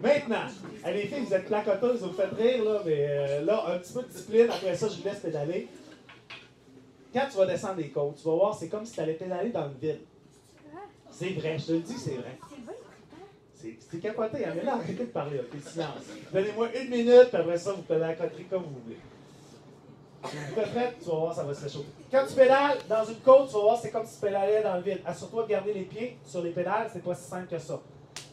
Maintenant, les filles, vous êtes placoteuses, vous me faites rire, là, mais là, un petit peu de discipline, après ça, je vous laisse pédaler. Quand tu vas descendre les côtes, tu vas voir, c'est comme si tu allais pédaler dans le vide. C'est vrai, je te le dis, c'est vrai. C'est capoté, hein? Mais là, arrêtez de parler, ok, silence. Donnez-moi 1 minute, puis après ça, vous pédalerez comme vous voulez. Vous êtes prête? Tu vas voir, ça va se réchauffer. Quand tu pédales dans une côte, tu vas voir, c'est comme si tu pédalais dans le vide. Assure-toi de garder les pieds sur les pédales, c'est pas si simple que ça.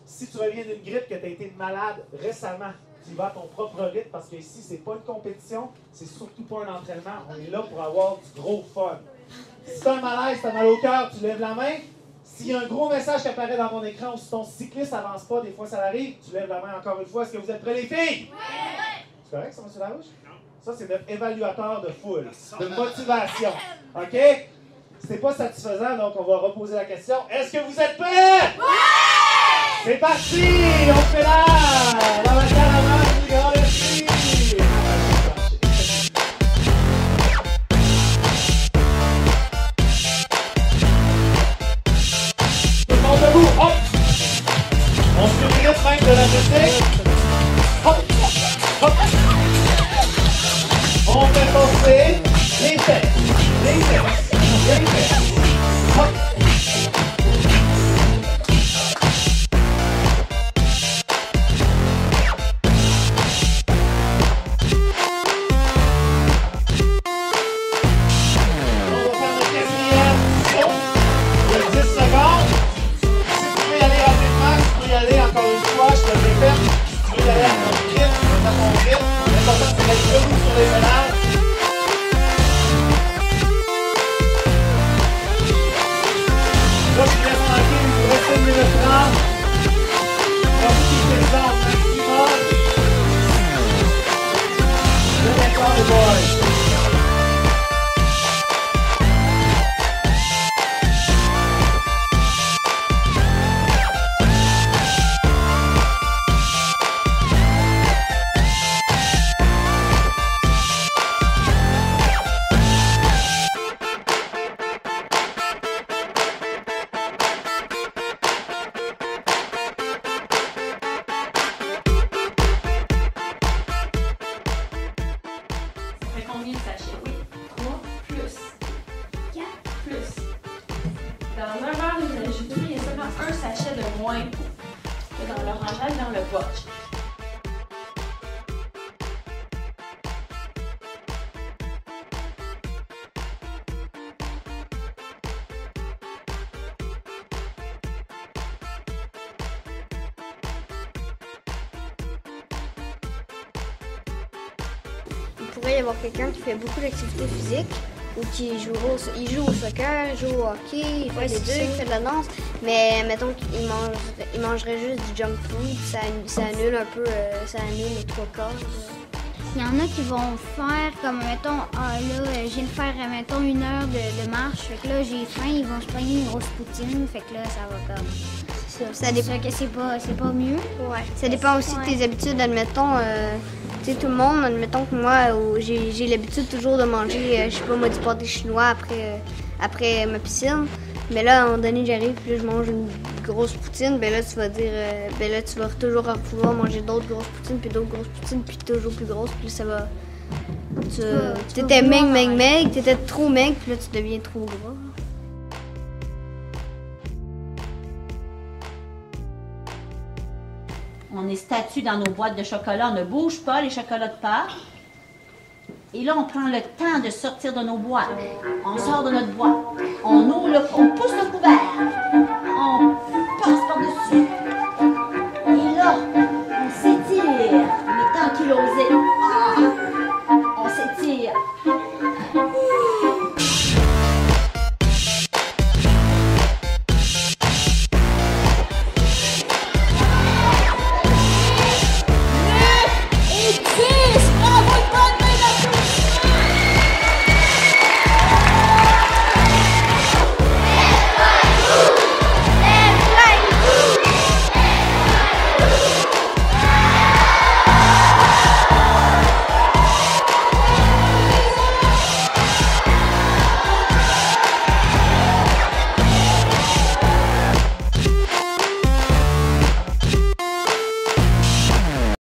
Si tu reviens d'une grippe, que tu as été malade récemment, tu vas à ton propre rythme, parce que ici, c'est pas une compétition, c'est surtout pas un entraînement. On est là pour avoir du gros fun. Si tu as un malaise, tu as mal au cœur, tu lèves la main. S'il y a un gros message qui apparaît dans mon écran ou si ton cycliste n'avance pas, des fois ça arrive, tu lèves la main encore une fois. Est-ce que vous êtes prêts, les filles? Oui! C'est correct, ça, M. Larouche? Ça, c'est notre évaluateur de foule, de motivation. OK? C'est pas satisfaisant, donc on va reposer la question. Est-ce que vous êtes prêts? Oui! C'est parti! On fait là! Dans la caravane du Grand Esprit! Tout le monde debout! Hop! On se met le rythme de la musique. Hop! Hop! On fait passer les fesses, les fesses, les fesses. Hop! Il pourrait y avoir quelqu'un qui fait beaucoup d'activités physiques ou qui joue au soccer, joue au hockey, il fait des deux, il fait de la danse, mais mettons qu'il mangerait juste du junk food, ça annule un peu, ça annule les 3 quarts. Il y en a qui vont faire comme, mettons, je viens de faire, mettons, 1 heure de marche, fait que là, j'ai faim, ils vont se prendre une grosse poutine, fait que là, ça va comme... Ça dépend que c'est pas mieux. Ouais. Ça dépend aussi de tes habitudes, admettons, tu sais, tout le monde, admettons que moi, j'ai l'habitude toujours de manger, je sais pas moi, du pâté chinois après ma piscine. Mais là, à un moment donné, j'arrive, puis là, je mange une grosse poutine, ben là, tu vas dire, ben là, tu vas toujours vouloir manger d'autres grosses poutines, puis d'autres grosses poutines, puis toujours plus grosses, puis là, ça va... T'étais maigre, t'étais trop maigre, puis là, tu deviens trop gras. On est statu dans nos boîtes de chocolat, on ne bouge pas les chocolats de Pâques. Et là, on prend le temps de sortir de nos boîtes. On sort de notre boîte, on pousse le couvert, on passe par-dessus.